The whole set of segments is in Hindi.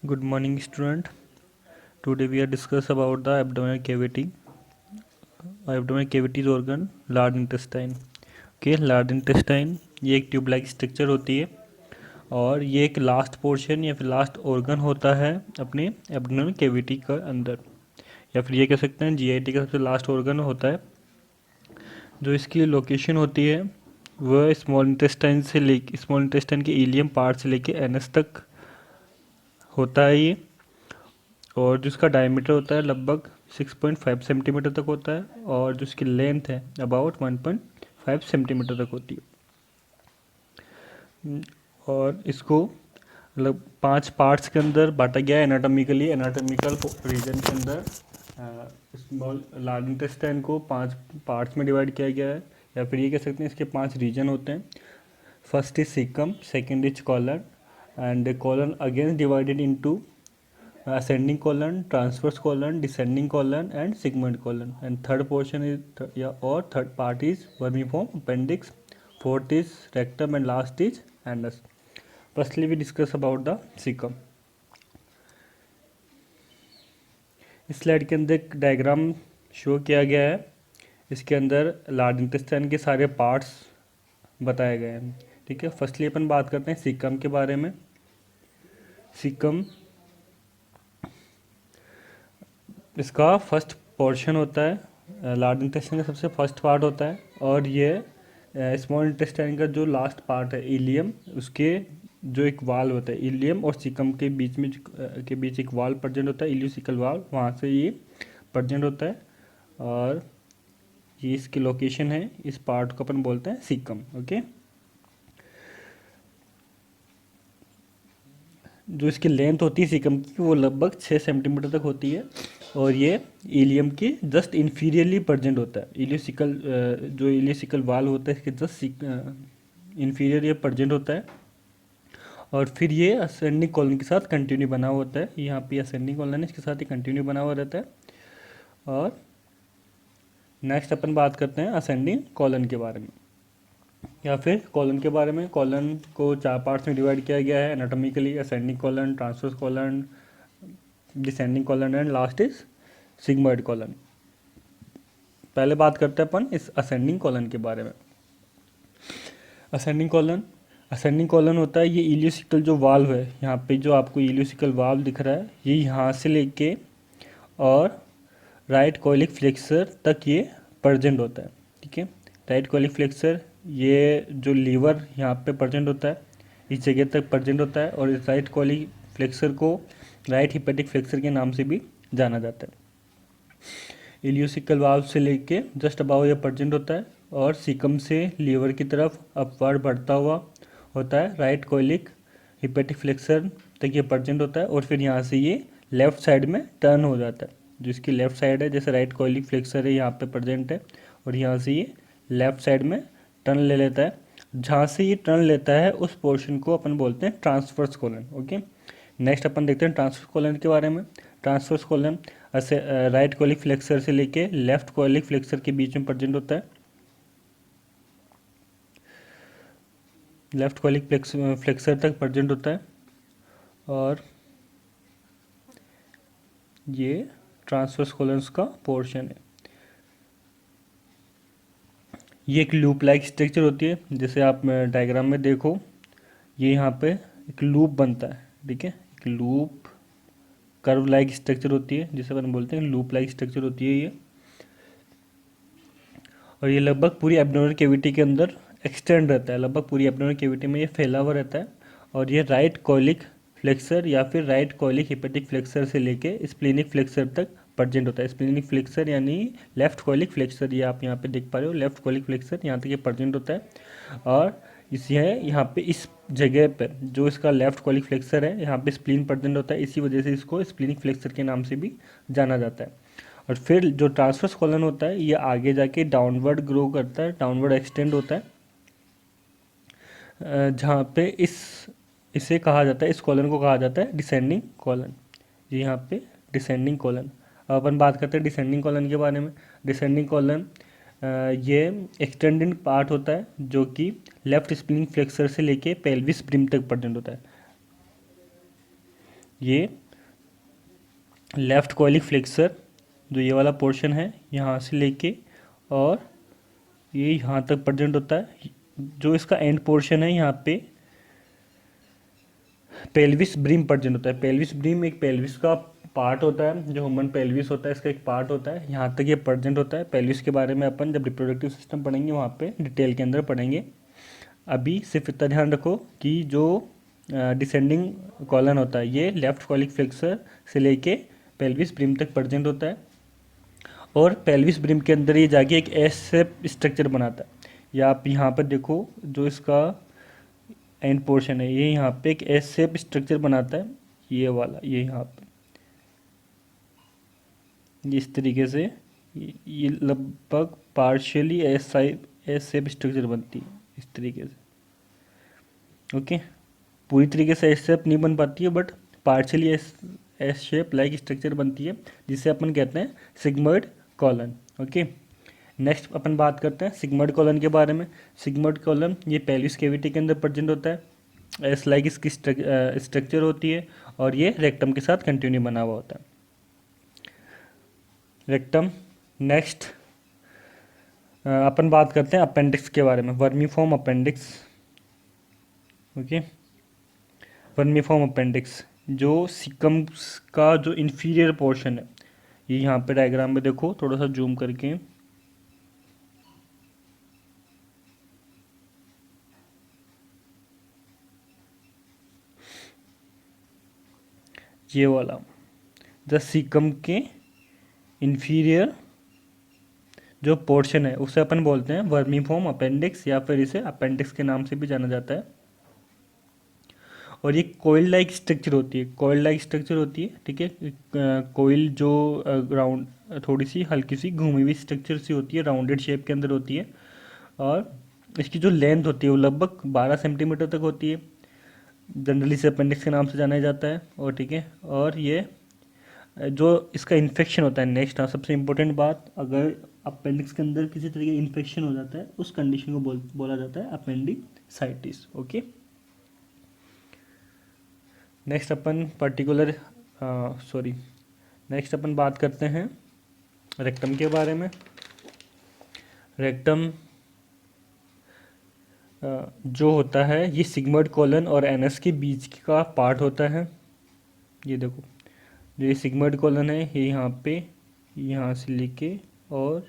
Good morning, student. Today we are discuss about the abdominal cavity. Abdominal cavity is organ, large intestine. Okay, large intestine ये एक ट्यूब लाइक स्ट्रक्चर होती है और ये एक लास्ट पोर्शन या फिर लास्ट ऑर्गन होता है अपने एब्डोमिनल कैविटी का अंदर, या फिर ये कह सकते हैं जीआईटी का सबसे लास्ट ऑर्गन होता है। जो इसकी लोकेशन होती है वह स्मॉल इंटेस्टाइन के इलियम पार्ट से लेके एनस तक होता है ये, और जो इसका डायमीटर होता है लगभग 6.5 सेंटीमीटर तक होता है, और जो इसकी लेंथ है अबाउट 1.5 सेंटीमीटर तक होती है। और इसको मतलब 5 पार्ट्स के अंदर बांटा गया है एनाटॉमिकल रीजन के अंदर। स्मॉल लार्ज इंटेस्टाइन को 5 पार्ट्स में डिवाइड किया गया है, या फिर ये कह सकते हैं इसके 5 रीजन होते हैं। First is caecum, second is colon, and colon again divided into ascending colon, transverse colon, descending colon and sigmoid colon, and third portion is third part is vermiform appendix, fourth is rectum and last is anus. Firstly we discuss about the cecum. इस स्लाइड के अंदर एक डायग्राम शो किया गया है। इसके अंदर लार्ज इंटेस्टाइन के सारे पार्ट्स बताए गए हैं। ठीक है, फर्स्टली अपन बात करते हैं सीकम के बारे में। सीकम इसका फर्स्ट पोर्शन होता है, लार्ज इंटेस्टाइन का सबसे फर्स्ट पार्ट होता है, और ये स्मॉल इंटेस्टाइन का जो लास्ट पार्ट है इलियम, उसके जो एक वाल होता है इलियम और सीकम के बीच एक वाल प्रेजेंट होता है, इलियोसिकल वाल, वहाँ से ये प्रेजेंट होता है, और ये इसकी लोकेशन है। इस पार्ट को अपन बोलते हैं सीकम। ओके, जो इसकी लेंथ होती है सीकम की वो लगभग 6 सेंटीमीटर तक होती है, और ये इलियम के जस्ट इन्फीरियरली प्रेजेंट होता है। जो इलियोसिकल वाल होता है इसके जस्ट इन्फीरियर ये प्रेजेंट होता है, और फिर ये असेंडिंग कॉलन के साथ कंटिन्यू बना हुआ होता है। यहाँ पे असेंडिंग कॉलन है, इसके साथ ही कंटिन्यू बना हुआ रहता है। और नेक्स्ट अपन बात करते हैं असेंडिंग कॉलन के बारे में, या फिर कॉलन के बारे में। कॉलन को 4 पार्ट्स में डिवाइड किया गया है anatomically: ascending colon, transverse colon, descending colon and last is sigmoid colon. पहले बात करते हैं अपन इस असेंडिंग कॉलन के बारे में। असेंडिंग कॉलन होता है ये इलियोसिकल जो वाल्व है, यहाँ पे जो आपको इलियोसिकल वाल्व दिख रहा है, ये यहाँ से लेके और राइट कोलिक फ्लेक्सर तक ये प्रेजेंट होता है। ठीक है, राइट कोलिक फ्लेक्सर ये जो लीवर यहाँ पे प्रेजेंट होता है, इस जगह तक प्रेजेंट होता है, और इस राइट कोलिक फ्लेक्सर को राइट हिपेटिक फ्लेक्सर के नाम से भी जाना जाता है। इलियोसिकल वाल्व से लेके जस्ट अबाव ये प्रेजेंट होता है, और सीकम से लीवर की तरफ अपवर्ड बढ़ता हुआ होता है, राइट कोलिक हिपेटिक फ्लेक्सर तक ये प्रेजेंट होता है, और फिर यहाँ से ये लेफ्ट साइड में टर्न हो जाता है। जो इसकी लेफ्ट साइड है, जैसे राइट कोलिक फ्लेक्सर है यहाँ पे प्रेजेंट है, और यहाँ से ये लेफ्ट साइड में टर्न ले लेता है। जहाँ से ये टर्न लेता है उस पोर्शन को अपन बोलते हैं ट्रांसवर्स कॉलन। ओके, नेक्स्ट अपन देखते हैं ट्रांसवर्स कॉलन के बारे में। Transverse colon right colic flexor से लेके लेफ्ट कोलिक फ्लेक्सर के बीच में प्रेजेंट होता है। लेफ्ट कोलिक फ्लेक्सर तक प्रेजेंट होता है, और ये ट्रांसवर्स कॉलन्स का पोर्शन है। ये एक लूप लाइक स्ट्रक्चर होती है, जैसे आप डायग्राम में देखो, ये यहाँ पे एक लूप बनता है। ठीक है, एक लूप कर्व लाइक स्ट्रक्चर होती है, जिसे अपन बोलते हैं लूप लाइक स्ट्रक्चर होती है ये, और ये लगभग पूरी एब्डोमिनल कैविटी के अंदर एक्सटेंड रहता है। लगभग पूरी एब्डोमिनल कैविटी में ये फैला हुआ रहता है, और ये राइट कोलिक फ्लेक्सर या फिर राइट कोलिक हिपेटिक फ्लेक्सर से लेके स्प्लेनिक फ्लेक्सर तक प्रेजेंट होता है। स्प्लेनिक फ्लेक्सर यानी लेफ्ट कोलिक फ्लेक्सर, ये आप यहाँ पे देख पा रहे हो, लेफ्ट कोलिक फ्लेक्सर यहाँ तक ये प्रेजेंट होता है, और यहाँ पे इस जगह पर जो इसका लेफ्ट कोलिक फ्लेक्सर है, यहाँ पे स्प्लीन प्रेजेंट होता है, इसी वजह से इसको स्प्लीनिक फ्लेक्सर के नाम से भी जाना जाता है। और फिर जो ट्रांसवर्स कॉलन होता है ये आगे जाके डाउनवर्ड ग्रो करता है, डाउनवर्ड एक्सटेंड होता है, जहाँ पे इसे कहा जाता है, इस कॉलन को कहा जाता है डिसेंडिंग कॉलन। ये यहाँ पे डिसेंडिंग कॉलन। अब अपन बात करते हैं डिसेंडिंग कॉलन के बारे में। डिसेंडिंग कॉलन ये एक्सटेंडेड पार्ट होता है जो कि लेफ्ट स्प्लिनिंग फ्लेक्सर से लेके पेल्विस ब्रिम तक प्रेजेंट होता है। ये लेफ्ट कोइलिक फ्लेक्सर जो ये वाला पोर्शन है यहाँ से लेके और ये यहाँ तक प्रेजेंट होता है। जो इसका एंड पोर्शन है यहाँ पे पेल्विस ब्रीम प्रेजेंट होता है। पेल्विस ब्रीम एक पेल्विस का पार्ट होता है, जो ह्यूमन पेल्विस होता है इसका एक पार्ट होता है, यहाँ तक ये प्रेजेंट होता है। पेल्विस के बारे में अपन जब रिप्रोडक्टिव सिस्टम पढ़ेंगे वहाँ पे डिटेल के अंदर पढ़ेंगे। अभी सिर्फ इतना ध्यान रखो कि जो डिसेंडिंग कॉलन होता है ये लेफ्ट कॉलिक फ्लेक्सर से लेके पेल्विस ब्रीम तक प्रेजेंट होता है और पेल्विस ब्रिम के अंदर ये जाके एक एस शेप स्ट्रक्चर बनाता है। या आप यहाँ पर देखो जो इसका एंड पोर्शन है ये यहाँ पे एक एस शेप स्ट्रक्चर बनाता है, ये वाला ये यहाँ पे इस तरीके से ये लगभग पार्शियली एस शेप स्ट्रक्चर बनती है इस तरीके से। ओके, पूरी तरीके से एस शेप नहीं बन पाती है but partially S shape like structure बनती है जिसे अपन कहते हैं सिग्मॉइड कॉलन। ओके, नेक्स्ट अपन बात करते हैं सिग्मॉइड कॉलन के बारे में। सिग्मॉइड कॉलन ये पेल्विस कैविटी के अंदर प्रेजेंट होता है, एस लाइक इसकी स्ट्रक्चर होती है और ये रेक्टम के साथ कंटिन्यू बना हुआ होता है। रेक्टम। नेक्स्ट अपन बात करते हैं अपेंडिक्स के बारे में, vermiform appendix. Okay, vermiform appendix जो सिकम का जो इंफीरियर पोर्शन है ये यहाँ पे डायग्राम में देखो, थोड़ा सा जूम करके ये वाला द सीकम के इंफीरियर जो पोर्शन है उसे अपन बोलते हैं वर्मीफॉर्म अपेंडिक्स या फिर इसे अपेंडिक्स के नाम से भी जाना जाता है। और ये कोयल लाइक स्ट्रक्चर होती है, कोयल लाइक स्ट्रक्चर होती है, ठीक है। कोयल जो राउंड थोड़ी सी हल्की सी घूमी हुई स्ट्रक्चर सी होती है, राउंडेड शेप के अंदर होती है और इसकी जो लेंथ होती है वो लगभग 12 सेंटीमीटर तक होती है। जनरली इसे अपेंडिक्स के नाम से जाना जाता है और ठीक है। और ये जो इसका इन्फेक्शन होता है, नेक्स्ट सबसे इम्पोर्टेंट बात, अगर अपेंडिक्स के अंदर किसी तरह का इन्फेक्शन हो जाता है उस कंडीशन को बोला जाता है अपेंडिसाइटिस। ओके, नेक्स्ट अपन नेक्स्ट अपन बात करते हैं रेक्टम के बारे में। रेक्टम जो होता है ये सिग्मॉइड कॉलन और एनस के बीच का पार्ट होता है। ये देखो जो ये सिग्मॉइड कॉलन है ये यहाँ पे यहाँ से लेके और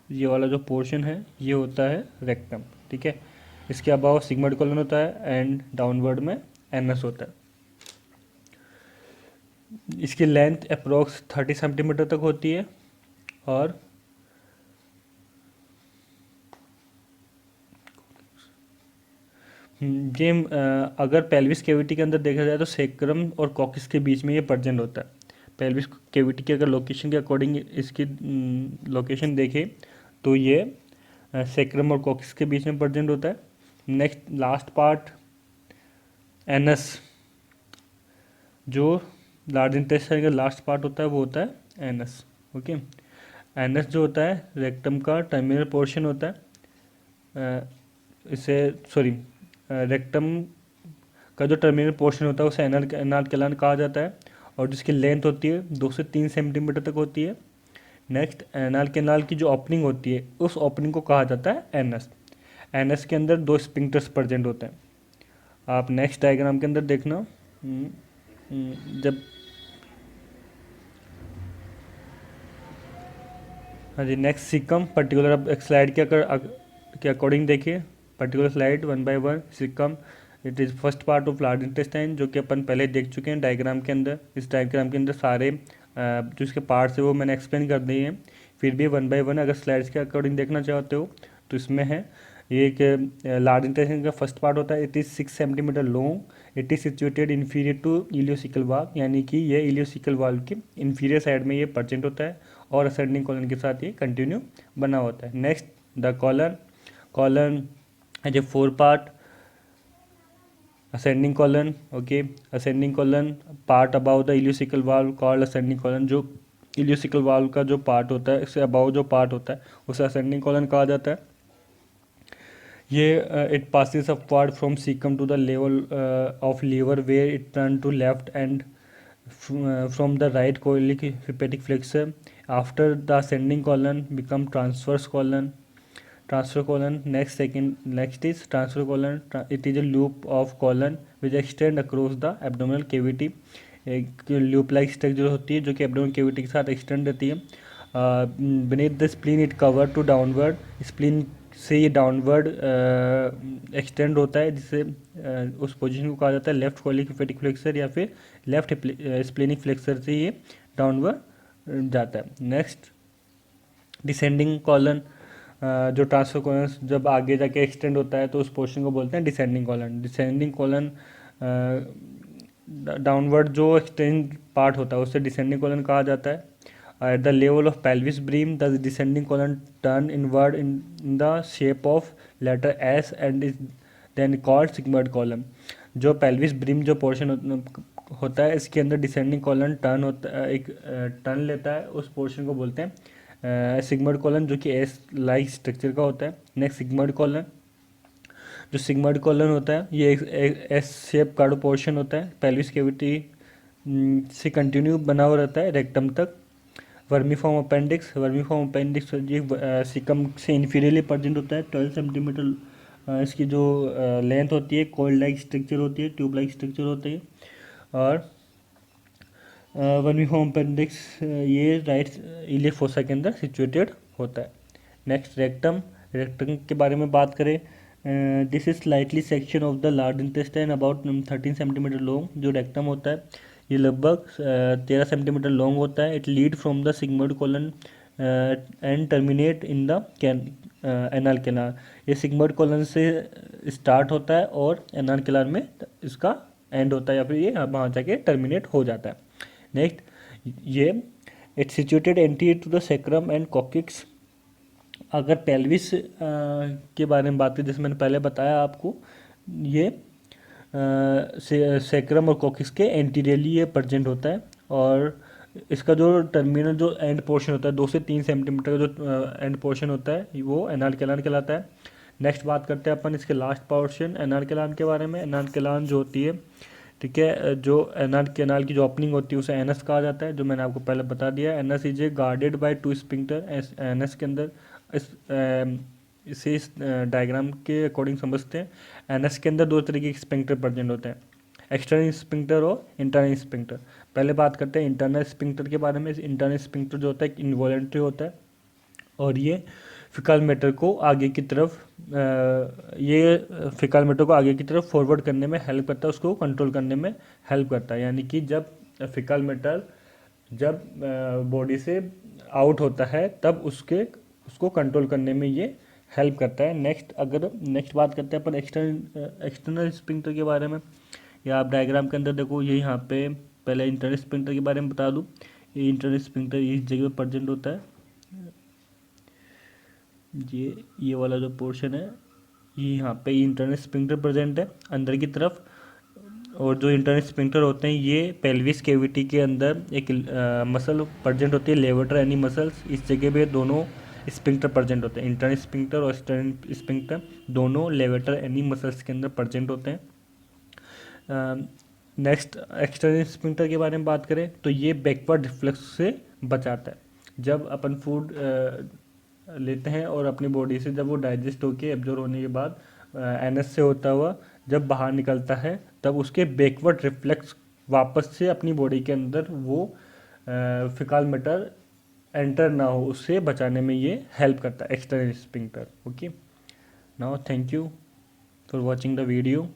ये वाला जो पोर्शन है ये होता है रेक्टम, ठीक है। इसके अलावा सिग्मॉइड कॉलन होता है एंड डाउनवर्ड में एनस होता है। इसकी लेंथ अप्रोक्स 30 सेंटीमीटर तक होती है और ये अगर पेल्विस कैविटी के अंदर देखा जाए तो सेक्रम और कॉक्सिस के बीच में ये प्रेजेंट होता है। पेल्विस कैविटी की अगर लोकेशन के अकॉर्डिंग इसकी लोकेशन देखें तो ये सेक्रम और कॉक्सिस के बीच में प्रेजेंट होता है। नेक्स्ट लास्ट पार्ट एनस, जो लार्ज इंटेस्टाइन का लास्ट पार्ट होता है वो होता है एनस। ओके, एनस जो होता है रेक्टम का टर्मिनल पोर्शन होता है। रेक्टम का जो टर्मिनल पोर्शन होता है उसे एनल कैनाल कहा जाता है और जिसकी लेंथ होती है 2 से 3 सेंटीमीटर तक होती है। नेक्स्ट एनल कैनाल की जो ओपनिंग होती है उस ओपनिंग को कहा जाता है एनस। एनस के अंदर 2 स्पिंक्टर्स प्रेजेंट होते हैं। आप नेक्स्ट डायग्राम के अंदर देखना, जब हाँ जी नेक्स्ट सिकम पर्टिकुलर, अब एक स्लाइड के अकॉर्डिंग देखिए, particular slide 1 by 1 caecum it is first part of large intestine, जो कि अपन पहले देख चुके हैं डायग्राम के अंदर। इस डायग्राम के अंदर सारे जो इसके पार्ट्स है वो मैंने एक्सप्लेन कर दिए हैं। फिर भी 1 बाय 1 अगर स्लाइड्स के अकॉर्डिंग देखना चाहते हो तो इसमें है ये एक लार्ज इंटेस्टाइन का फर्स्ट पार्ट होता है। It is 6 centimetre long, it is situated inferior to ileocaecal valve, यानी कि ये इलियोसिकल वाल्व के इन्फीरियर साइड में ये प्रेजेंट होता है और असेंडिंग कॉलन के साथ ये कंटिन्यू बना होता है। Next the colon as a 4 part ascending colon। okay, ascending colon part above the ileocecal valve called ascending colon, जो ileocecal valve का जो पार्ट होता है इससे अबाव जो पार्ट होता है उसे ascending colon कहा जाता है। ये it passes upward from cecum to the level of liver where it turn to left and from the right coelic hepatic flexure. After the ascending colon become transverse colon. Transfer colon. Next is transfer colon. It is a loop of colon which extend across the abdominal cavity. एक लूप लाइक स्ट्रक्चर होती है जो कि एब्डोमिनल कैविटी के साथ एक्सटेंड रहती है. Beneath the spleen it cover to downward. Spleen से ये डाउनवर्ड एक्सटेंड होता है, जिससे उस पोजीशन को कहा जाता है लेफ्ट कोलिक हेपेटिक फ्लेक्सर या फिर लेफ्ट स्प्लीनिक फ्लेक्सर से ये डाउनवर्ड जाता है. Next descending colon. जो ट्रांसफर कॉलन जब आगे जाके एक्सटेंड होता है तो उस पोर्शन को बोलते हैं descending colon. Descending colon downward जो एक्सटेंड पार्ट होता है उससे डिसेंडिंग कॉलन कहा जाता है. At the level of pelvis brim the descending colon turn inward in the shape of letter S and is then called sigmoid colon. जो पेल्विस ब्रीम जो पोर्शन होता है इसके अंदर डिसेंडिंग कॉलन टर्न होता है, एक टर्न लेता है, उस पोर्शन को बोलते हैं सिग्मॉइड कॉलन, जो कि एस लाइक स्ट्रक्चर का होता है. Next sigmoid colon. जो सिग्मॉइड कॉलन होता है ये एक एस शेप का पोर्शन होता है, पेल्विस कैविटी से कंटिन्यू बना हुआ रहता है रेक्टम तक. Vermiform appendix. वर्मीफॉर्म अपेंडिक्स ये सिकम से इन्फीरियरली प्रेजेंट होता है. 12 सेंटीमीटर इसकी जो लेंथ होती है, कोल्ड लाइक स्ट्रक्चर होती है, ट्यूब लाइक स्ट्रक्चर होती है. और वर्मीफॉर्म अपेंडिक्स ये राइट इलियक फोसा के अंदर सिचुएटेड होता है. Next rectum. रेक्टम के बारे में बात करें, this is slightly section of the large intestine about 13 centimetre long. जो रेक्टम होता है ये लगभग 13 सेंटीमीटर लॉन्ग होता है. It lead from the sigmoid colon and terminate in the anal canal. ये सिग्मॉइड कॉलन से स्टार्ट होता है और एनल कैनाल में इसका एंड होता है या फिर ये वहाँ जाके टर्मिनेट हो जाता है. नेक्स्ट ये it's situated anterior to the sacrum and coccyx. अगर पेल्विस के बारे में बात करें, जैसे मैंने पहले बताया आपको, ये सेक्रम और कॉक्सिक्स के एंटीरियरली ये प्रेजेंट होता है. और इसका जो टर्मिनल जो एंड पोर्शन होता है 2 से 3 सेंटीमीटर का जो एंड पोर्शन होता है वो एनाल कैनाल कहलाता है. नेक्स्ट बात करते हैं अपन इसके लास्ट पोर्शन एनाल कैनाल के बारे में. एनाल कैनाल जो होती है, ठीक है, जो एनाल कैनाल की जो ओपनिंग होती है उसे एनस कहा जाता है, जो मैंने आपको पहले बता दिया. Anus is a guarded by 2 sphincter. Anus के अंदर इसे इस डायग्राम के अकॉर्डिंग समझते हैं. एनएस के अंदर 2 तरीके के स्पिंक्टर प्रेजेंट होते हैं, एक्सटर्नल स्पिंक्टर और इंटरनल स्पिंक्टर. पहले बात करते हैं इंटरनल स्पिंक्टर के बारे में. इंटरनल स्पिंक्टर जो होता है इनवॉलेंट्री होता है और ये फिकल मैटर को आगे की तरफ फॉरवर्ड करने में हेल्प करता है, उसको कंट्रोल करने में हेल्प करता है. यानी कि जब फिकल मैटर जब बॉडी से आउट होता है तब उसको कंट्रोल करने में ये हेल्प करता है. नेक्स्ट बात करते हैं अपन एक्सटर्नल स्पिंक्टर के बारे में. या आप डायग्राम के अंदर देखो, ये यहाँ पे पहले इंटरनल स्पिंक्टर के बारे में बता दूँ. ये इंटरनल स्पिंक्टर इस जगह पर प्रेजेंट होता है. ये वाला जो पोर्शन है ये यहाँ पे इंटरनल स्पिंक्टर प्रेजेंट है अंदर की तरफ. और जो इंटरनल स्पिंक्टर होते हैं ये पेल्विस कैविटी के अंदर एक मसल प्रेजेंट होती है, लेवेटर एनी मसल्स. इस जगह पे दोनों स्पिंक्टर प्रेजेंट होते हैं. इंटरनल स्पिंक्टर और एक्सटर्नल स्पिंक्टर दोनों लेवेटर एनी मसल्स के अंदर प्रेजेंट होते हैं. नेक्स्ट एक्सटर्नल स्पिंक्टर के बारे में बात करें तो ये बैकवर्ड रिफ्लेक्स से बचाता है. जब अपन फूड लेते हैं और अपनी बॉडी से जब वो डाइजेस्ट होके एब्जॉर्ब होने के बाद एनएस से होता हुआ जब बाहर निकलता है तब उसके बैकवर्ड रिफ्लेक्स वापस से अपनी बॉडी के अंदर वो फिकल मैटर एंटर ना हो, उससे बचाने में ये हेल्प करता है external sphincter. Okay, now thank you for watching the video.